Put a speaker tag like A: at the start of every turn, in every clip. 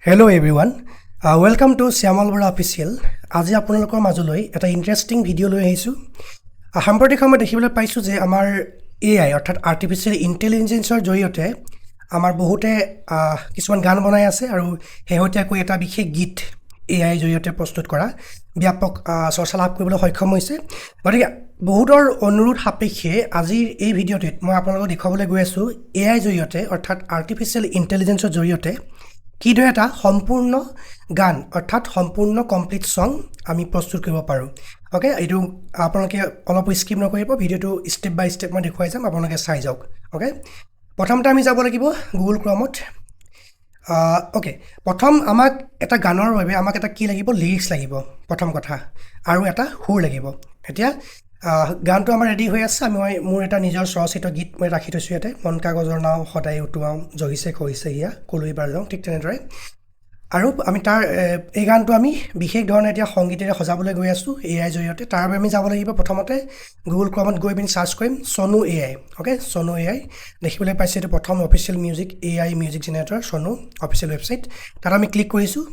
A: Hello everyone, welcome to Syamal Bora Official. আজি আপোনালোকৰ মাজলৈ এটা ইন্টাৰেষ্টিং ভিডিও লৈ আহিছো। সাম্প্ৰতিক সময়ত দেখিবলৈ পাইছো যে আমাৰ AI অৰ্থাৎ আৰ্টিফিচিয়েল ইন্টেলিজেন্সৰ জৰিয়তে আমাৰ বহুতে কিছুমান গান বনাই আছে আৰু হেহতিয়াকৈ এটা বিশেষ গীত AI জৰিয়তে প্ৰস্তুত কৰা ব্যাপক চৰ্চা লাভ কৰিবলৈ সক্ষম হৈছে। গতিকে বহুতৰ অনুৰোধ সাপেক্ষে আজিৰ এই ভিডিঅ'টোত মই আপোনালোকক দেখুৱাবলৈ গৈ আছো AI জৰিয়তে অৰ্থাৎ আৰ্টিফিচিয়েল ইন্টেলিজেন্সৰ জৰিয়তে কিদৰে এটা সম্পূৰ্ণ গান অৰ্থাৎ সম্পূৰ্ণ কমপ্লিট সং আমি প্ৰস্তুত কৰিব পাৰো। ওকে, এইটো আপোনালোকে অলপ স্কিপ নকৰিব, ভিডিঅ'টো ষ্টেপ বাই ষ্টেপ মই দেখুৱাই যাম, আপোনালোকে চাই যাওক। ওকে, প্ৰথমতে আমি যাব লাগিব গুগল ক্ৰমত। ওকে, প্ৰথম আমাক এটা গানৰ বাবে আমাক এটা কি লাগিব, লিৰিক্স লাগিব প্ৰথম কথা, আৰু এটা সুৰ লাগিব। এতিয়া গানটো আমাৰ ৰেডি হৈ আছে। মই মোৰ এটা নিজৰ স্বৰচিত গীত মই ৰাখি থৈছোঁ ইয়াতে, মন কাগজৰ নাও সদায় উটুৱাওঁ, জহিছে খহিছে হিয়া কলৈ বাৰ যাওঁ, ঠিক তেনেদৰে। আৰু আমি তাৰ এই গানটো আমি বিশেষ ধৰণে এতিয়া সংগীতেৰে সজাবলৈ গৈ আছোঁ AI জৰিয়তে। তাৰ বাবে আমি যাব লাগিব প্ৰথমতে গুগল ক্ৰমত গৈ পিনি চাৰ্চ কৰিম Sonu AI। Okay, Sonu AI দেখিবলৈ পাইছে, এইটো প্ৰথম official music AI music generator Sonu official website. তাত আমি ক্লিক কৰিছোঁ,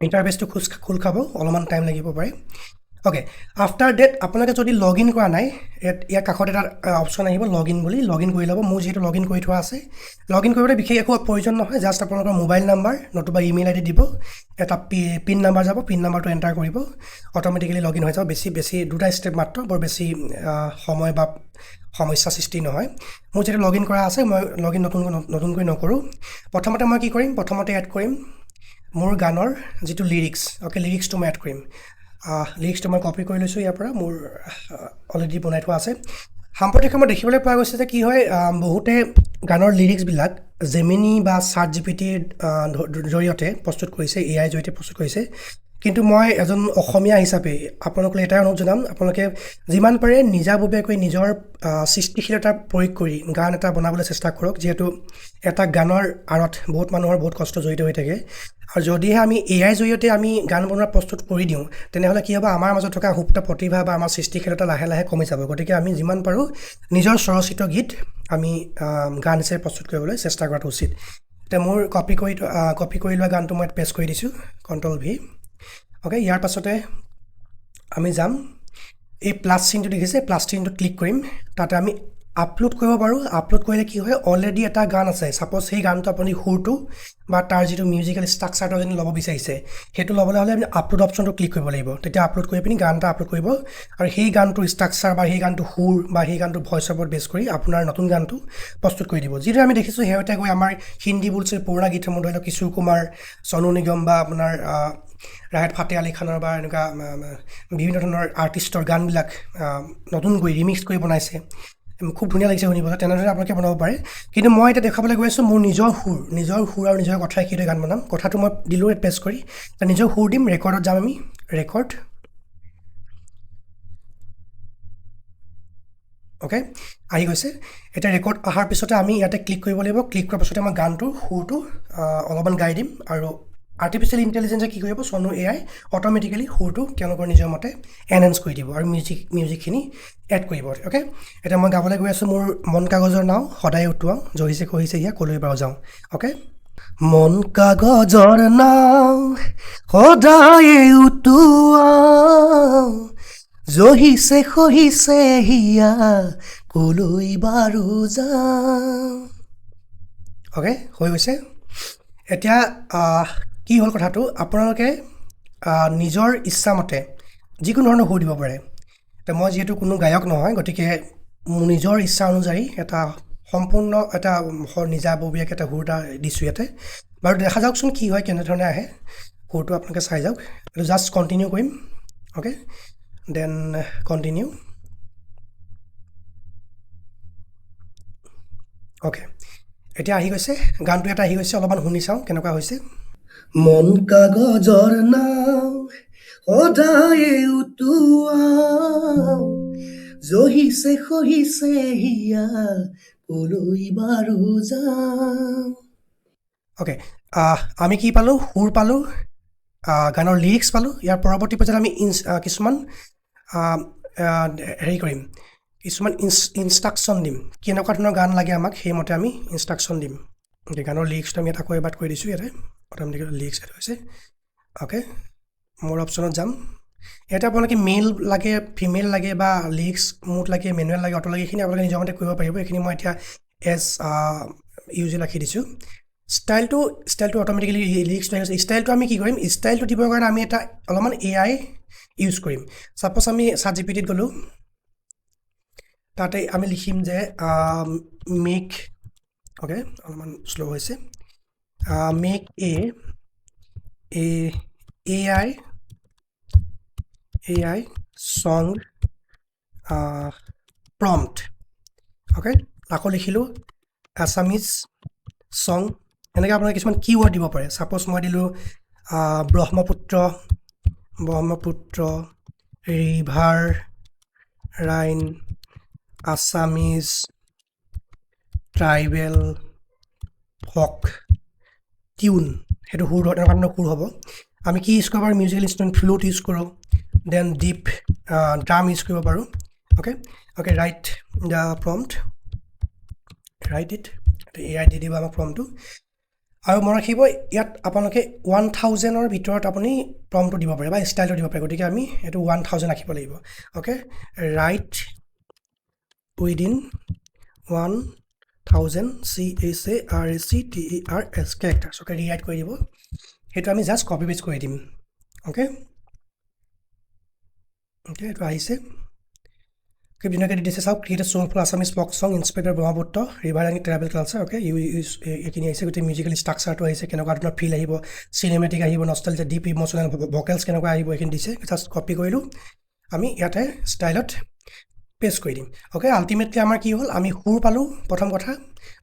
A: ইণ্টাৰফেচটো খোল খাব, অলপমান টাইম লাগিব পাৰে। ওকে, আফটাৰ ডেট আপোনালোকে যদি লগ ইন কৰা নাই, ইয়াৰ কাষত এটা অপশ্যন আহিব লগ ইন বুলি, লগ ইন কৰি ল'ব। মোৰ যিহেতু লগ ইন কৰি থোৱা আছে, লগ ইন কৰিবলৈ বিশেষ একো প্ৰয়োজন নহয়, জাষ্ট আপোনালোকৰ মোবাইল নাম্বাৰ নতুবা ইমেইল ID দিব, এটা পিন নাম্বাৰ যাব, পিন নাম্বাৰটো এণ্টাৰ কৰিব, অট'মেটিকেলি লগ ইন হৈ যাব। বেছি দুটা ষ্টেপ মাত্ৰ, বৰ বেছি সময় বা সমস্যা সৃষ্টি নহয়। মোৰ যিহেতু লগ ইন কৰা আছে, মই লগ ইন নতুনকৈ নকৰোঁ। প্ৰথমতে মই কি কৰিম, প্ৰথমতে এড কৰিম মোৰ গানৰ যিটো লিৰিক্স। অ'কে, লিৰিক্সটো মই এড কৰিম। লিৰিক্সটো মই কপি কৰি লৈছোঁ ইয়াৰ পৰা, মোৰ অলৰেডি বনাই থোৱা আছে। সাম্প্ৰতিক সময়ত দেখিবলৈ পোৱা গৈছে যে কি হয়, বহুতে গানৰ লিৰিক্সবিলাক জেমিনি বা ChatGPTৰ জৰিয়তে প্ৰস্তুত কৰিছে, AI জৰিয়তে প্ৰস্তুত কৰিছে। কিন্তু মই এজন অসমীয়া হিচাপে আপোনালোকলৈ এটাই অনুৰোধ জনাম, আপোনালোকে যিমান পাৰে নিজাববীয়াকৈ নিজৰ সৃষ্টিশীলতা প্ৰয়োগ কৰি গান এটা বনাবলৈ চেষ্টা কৰক, যিহেতু এটা গানৰ আঁৰত বহুত মানুহৰ বহুত কষ্ট জড়িত হৈ থাকে। আৰু যদিহে আমি AI জৰিয়তে আমি গান বনোৱা প্ৰস্তুত কৰি দিওঁ, তেনেহ'লে কি হ'ব, আমাৰ মাজত থকা সুপ্ত প্ৰতিভা বা আমাৰ সৃষ্টিশীলতা লাহে লাহে কমি যাব। গতিকে আমি যিমান পাৰোঁ নিজৰ স্বৰচিত গীত আমি গান হিচাপে প্ৰস্তুত কৰিবলৈ চেষ্টা কৰাটো উচিত। এতিয়া মোৰ কপি কৰি লোৱা গানটো মই পেষ্ট কৰি দিছোঁ, Ctrl+V। অ'কে, ইয়াৰ পাছতে আমি যাম এই প্লাছ চিনটো দেখিছে, প্লাছ চিনটোত ক্লিক কৰিম। তাতে আমি আপলোড কৰিব পাৰোঁ। আপলোড কৰিলে কি হয়, অলৰেডি এটা গান আছে, ছাপ'জ সেই গানটো আপুনি সুৰটো বা তাৰ যিটো মিউজিকেল ষ্ট্ৰাকচাৰটো যদি ল'ব বিচাৰিছে, সেইটো ল'বলৈ হ'লে আপুনি আপলোড অপশ্যনটো ক্লিক কৰিব লাগিব। তেতিয়া আপলোড কৰি পিনি গান এটা আপলোড কৰিব, আৰু সেই গানটোৰ ষ্ট্ৰাকচাৰ বা সেই গানটো সুৰ বা সেই গানটো ভইচৰ ওপৰত বেছ কৰি আপোনাৰ নতুন গানটো প্ৰস্তুত কৰি দিব। যিটো আমি দেখিছোঁ শেহতীয়াকৈ আমাৰ হিন্দী বুলছিৰ পুৰণা গীতসমূহ, ধৰি লওক কিশোৰ কুমাৰ, চনু নিগম বা আপোনাৰ ৰাহেত ফাতে আলী খানৰ বা এনেকুৱা বিভিন্ন ধৰণৰ আৰ্টিষ্টৰ গানবিলাক নতুনকৈ ৰিমিক্স কৰি বনাইছে, খুব ধুনীয়া লাগিছে শুনিবলৈ। তেনেদৰে আপোনালোকে বনাব পাৰে। কিন্তু মই এতিয়া দেখাবলৈ গৈ আছোঁ মোৰ নিজৰ সুৰ আৰু নিজৰ কথাই সেইটোৱে গান বনাম। কথাটো মই দিলোঁ পেষ্ট কৰি, নিজৰ সুৰ দিম। ৰেকৰ্ডত যাম আমি, ৰেকৰ্ড। অ'কে, আহি গৈছে। এতিয়া ৰেকৰ্ড অহাৰ পিছতে আমি ইয়াতে ক্লিক কৰিব লাগিব। ক্লিক কৰাৰ পিছতে মই গানটোৰ সুৰটো অলপমান গাই দিম, আৰু আৰ্টিফিচিয়েল ইণ্টেলিজেন্সে কি কৰিব, চনু AI অট'মেটিকেলি সুৰটো তেওঁলোকৰ নিজৰ মতে এনহেঞ্চ কৰি দিব আৰু মিউজিকখিনি এড কৰিব। অ'কে, এতিয়া মই গাবলৈ গৈ আছোঁ মোৰ মন কাগজৰ নাও সদায় উটুৱাওঁ, জহিছে খহিছে হিয়া কলৈ বাৰু যাওঁ। অ'কে, মন কাগজৰ নাও সদায় উটুৱাওঁ, জহিছে খহিছে হিয়া কলৈ বাৰু যাওঁ। অ'কে, হৈ গৈছে। এতিয়া কি হ'ল কথাটো, আপোনালোকে নিজৰ ইচ্ছামতে যিকোনো ধৰণৰ সুৰ দিব পাৰে। এতিয়া মই যিহেতু কোনো গায়ক নহয়, গতিকে মোৰ নিজৰ ইচ্ছা অনুযায়ী এটা সম্পূৰ্ণ এটা নিজাববীয়াকৈ এটা সুৰ এটা দিছোঁ ইয়াতে। বাৰু দেখা যাওকচোন কি হয়, কেনেধৰণে আহে সুৰটো, আপোনালোকে চাই যাওক। এইটো জাষ্ট কণ্টিনিউ কৰিম। Okay, then continue. অ'কে, এতিয়া আহি গৈছে, গানটো এটা আহি গৈছে, অলপমান শুনি চাওঁ কেনেকুৱা হৈছে। মন কাগজৰ নাও সদায় উটুৱাওঁ, জহিছে খহিছে হিয়া কলৈ বাৰু যাওঁ। অ'কে, আমি কি পালোঁ, সুৰ পালোঁ, গানৰ লিৰিক্স পালোঁ। ইয়াৰ পৰৱৰ্তী পৰ্যায়ত আমি কিছুমান হেৰি কৰিম, কিছুমান ইনষ্ট্ৰাকশ্যন দিম, কেনেকুৱা ধৰণৰ গান লাগে আমাক সেইমতে আমি ইনষ্ট্ৰাকশ্যন দিম। গানৰ লিৰিক্সটো আমি এটা আকৌ এবাৰ কৰি দিছোঁ ইয়াতে। অট'মেটিকেলি লিৰিক্স এড হৈছে অ'কে মোৰ অপশ্যনত যাম ইয়াতে আপোনালোকে মেইল লাগে ফিমেল লাগে বা লিৰিক্স মুড লাগে মেনুৱেল লাগে অটো লাগে এইখিনি আপোনালোকে নিজৰ মতে কৰিব পাৰিব এইখিনি মই এতিয়া এজ ইউজুৱেল ৰাখি দিছোঁ ষ্টাইলটো অট'মেটিকেলি লিৰিক্সটো আহিছে ষ্টাইলটো আমি কি কৰিম ষ্টাইলটো দিবৰ কাৰণে আমি এটা অলপমান AI ইউজ কৰিম ছাপ'জ আমি ChatGPT-ত গ'লোঁ তাতে আমি লিখিম যে মেক অ'কে অলপমান শ্ল' হৈছে make AI song prompt okay আকৌ লিখিলোঁ আছামিজ song এনেকৈ আপোনালোকে কিছুমান কিৱৰ্ড দিব পাৰে ছাপ'জ মই দিলোঁ ব্ৰহ্মপুত্ৰ ৰিভাৰ ৰাইন আছামিজ ট্ৰাইবেল ফক টিউন সেইটো সুৰ তেনেকুৱা ধৰণৰ সুৰ হ'ব আমি কি ইউজ কৰিব পাৰোঁ মিউজিকেল ইনষ্ট্ৰুমেণ্ট ফ্লুট ইউজ কৰোঁ দেন ডিপ ড্ৰাম ইউজ কৰিব পাৰোঁ okay right the prompt right it AI দি দিব আমাক প্ৰম্পটটো আৰু মনত ৰাখিব ইয়াত আপোনালোকে 1000-ৰ ভিতৰত আপুনি প্ৰম্পটটো দিব পাৰে বা ষ্টাইলটো দিব পাৰে গতিকে আমি এইটো 1000 ৰাখিব লাগিব okay right within 1000 CHARACTERS characters okay rewrite কৰি দিব সেইটো আমি জাষ্ট কপি পেষ্ট কৰি দিম অ'কে এইটো আহিছে খুব ধুনীয়াকৈ দি দিছে চাওক ক্ৰিয়েট সং ফৰ আছামিজ ফক সং inspired Brahmaputra river and tribal culture okay এইখিনি আহিছে গোটেই মিউজিকেল ষ্ট্ৰাকচাৰটো আহিছে কেনেকুৱা ধৰণৰ ফিল আহিব চিনেমেটিক আহিব নষ্টালজিয়া ডিপ ইম'চনেল ভকেলছ কেনেকুৱা আহিব এইখিনি দিছে জাষ্ট কপি কৰিলোঁ আমি ইয়াতে ষ্টাইলত পেষ্ট কৰি দিম অ'কে আল্টিমেটলি আমাৰ কি হ'ল আমি সুৰ পালোঁ প্ৰথম কথা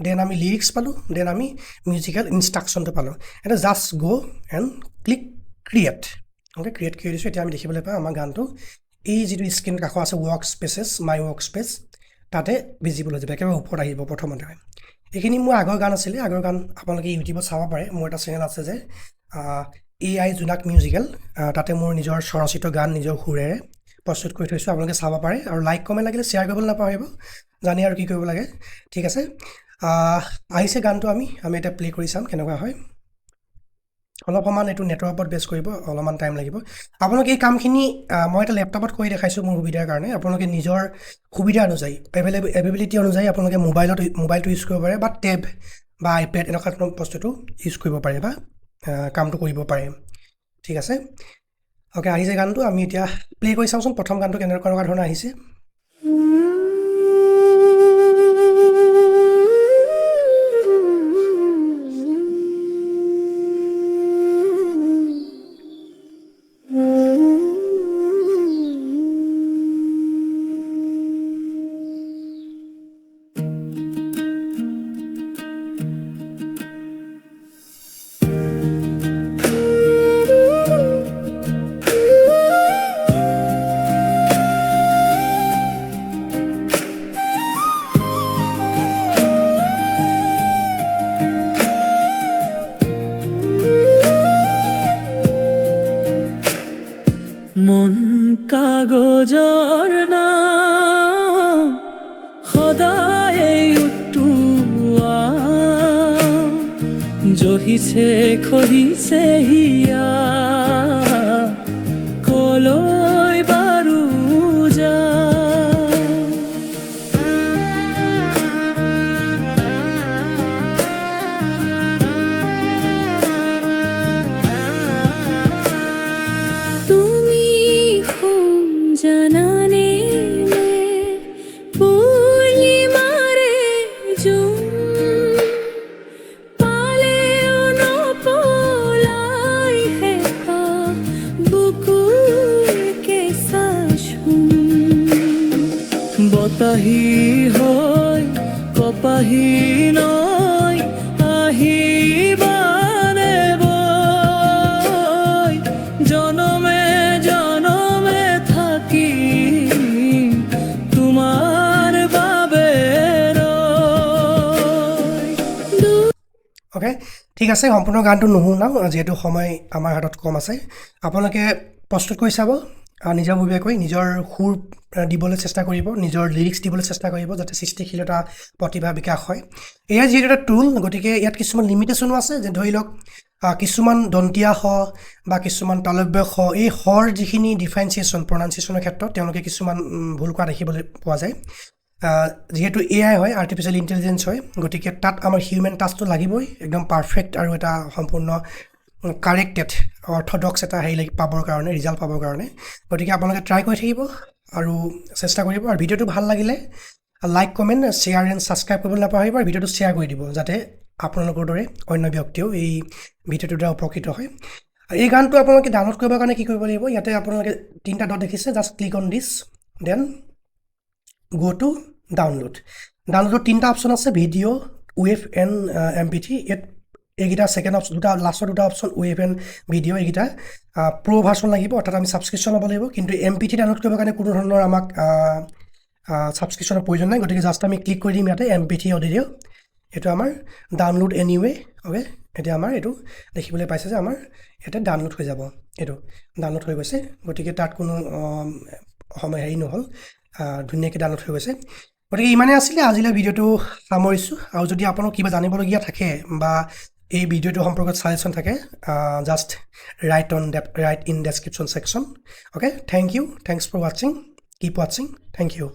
A: দেন আমি লিৰিক্স পালোঁ দেন আমি মিউজিকেল ইনষ্ট্ৰাকশ্যনটো পালোঁ এটা জাষ্ট গ' and click create okay create কৰি দিছোঁ এতিয়া আমি দেখিবলৈ পাওঁ আমাৰ গানটো এই যিটো স্ক্ৰীণ কাষত আছে ৱৰ্ক স্পেচেছ মাই ৱৰ্ক স্পেচ তাতে ভিজিবল হৈ যাব একেবাৰে ওপৰত আহিব প্ৰথমতে এইখিনি মোৰ আগৰ গান আছিলে আগৰ গান আপোনালোকে ইউটিউবত চাব পাৰে মোৰ এটা চেনেল আছে যে AI জোনাক মিউজিকেল তাতে মোৰ নিজৰ স্বৰচিত গান নিজৰ সুৰেৰে প্ৰস্তুত কৰি থৈছোঁ আপোনালোকে চাব পাৰে আৰু লাইক কমেণ্ট লাগিলে শ্বেয়াৰ কৰিবলৈ নাপাহৰিব জানি আৰু কি কৰিব লাগে ঠিক আছে আহিছে গানটো আমি এটা প্লে কৰি চাম কেনেকুৱা হয় অলপ সমান এইটো নেটৰ ওপৰত বেছ কৰিব অলপমান টাইম লাগিব আপোনালোকে এই কামখিনি মই এটা লেপটপত কৰি দেখাইছোঁ মোৰ সুবিধাৰ কাৰণে আপোনালোকে নিজৰ সুবিধা অনুযায়ী এভেইলেবিলিটি অনুযায়ী আপোনালোকে মোবাইলটো ইউজ কৰিব পাৰে বা টেব বা আইপেড এনেকুৱা ধৰণৰ বস্তুটো ইউজ কৰিব পাৰে বা কামটো কৰিব পাৰে ঠিক আছে অ'কে আহিছে গানটো আমি এতিয়া প্লে কৰি চাওঁচোন প্ৰথম গানটো কেনেকুৱা ধৰণৰ আহিছে
B: মন কাগজৰ নাম সদায় উটুৱা জহিছে খহিছে হিয়া কলৈ বাৰু যা জানানে পূৰ্ণিমাৰে জোন পালেও নপলাই হেঁপা বুকুৰ কেঁচা চোন বতাহী হৈ কপাহী নৈ আহিবানে বৈ জনমে
A: অ'কে ঠিক আছে সম্পূৰ্ণ গানটো নুশুনাওঁ যিহেতু সময় আমাৰ হাতত কম আছে আপোনালোকে প্ৰস্তুত কৰি চাব নিজাববীয়াকৈ নিজৰ সুৰ দিবলৈ চেষ্টা কৰিব নিজৰ লিৰিক্স দিবলৈ চেষ্টা কৰিব যাতে সৃষ্টিশীলতা প্ৰতিভা বিকাশ হয় এয়া যিহেতু এটা টুল গতিকে ইয়াত কিছুমান লিমিটেশ্যনো আছে যে ধৰি লওক কিছুমান দন্তীয়া হ বা কিছুমান তালব্য খ এই হৰ যিখিনি ডিফাৰেঞ্চিয়েশ্যন প্ৰনাউন্সিয়েশ্যনৰ ক্ষেত্ৰত তেওঁলোকে কিছুমান ভুল কৰা দেখিবলৈ পোৱা যায় যিহেতু AI হয় আৰ্টিফিচিয়েল ইণ্টেলিজেঞ্চ হয় গতিকে তাত আমাৰ হিউমেন টাচটো লাগিবই একদম পাৰফেক্ট আৰু এটা সম্পূৰ্ণ কাৰেক্টেড অৰ্থডক্স এটা হেৰি পাবৰ কাৰণে ৰিজাল্ট পাবৰ কাৰণে গতিকে আপোনালোকে ট্ৰাই কৰি থাকিব আৰু চেষ্টা কৰিব আৰু ভিডিঅ'টো ভাল লাগিলে like comment share and subscribe কৰিবলৈ নাপাহৰিব আৰু ভিডিঅ'টো শ্বেয়াৰ কৰি দিব যাতে আপোনালোকৰ দৰে অন্য ব্যক্তিও এই ভিডিঅ'টোৰ দ্বাৰা উপকৃত হয় এই গানটো আপোনালোকে ডাউনলোড কৰিবৰ কাৰণে কি কৰিব লাগিব ইয়াতে আপোনালোকে তিনিটা ডট দেখিছে just click on this then go to ডাউনলোডৰ তিনিটা অপশ্যন আছে ভিডিঅ' ৱেভ এণ্ড MP3 এইকেইটা ছেকেণ্ড অপশ্যন লাষ্টৰ দুটা অপশ্যন ৱেভ এণ্ড ভিডিঅ' এইকেইটা প্ৰ' ভাৰ্চন লাগিব অৰ্থাৎ আমি ছাবস্ক্ৰিপশ্যন ল'ব লাগিব কিন্তু MP3 ডাউনলোড কৰিবৰ কাৰণে কোনো ধৰণৰ আমাক ছাবস্ক্ৰিপশ্যনৰ প্ৰয়োজন নাই গতিকে জাষ্ট আমি ক্লিক কৰি দিম ইয়াতে MP3 অডিঅ' এইটো আমাৰ ডাউনলোড এনিৱে অ'কে এতিয়া আমাৰ এইটো দেখিবলৈ পাইছে যে আমাৰ ইয়াতে ডাউনলোড হৈ যাব এইটো ডাউনলোড হৈ গৈছে গতিকে তাত কোনো সময় হেৰি নহ'ল ধুনীয়াকৈ ডাউনলোড হৈ গৈছে গতিকে ইমানেই আছিলে আজিলৈ ভিডিঅ'টো সামৰিছোঁ আৰু যদি আপোনাক কিবা জানিবলগীয়া থাকে বা এই ভিডিঅ'টো সম্পৰ্কত ছাজেশ্যন থাকে just right in description section okay thanks for ৱাচিং কিপ ৱাচিং থেংক ইউ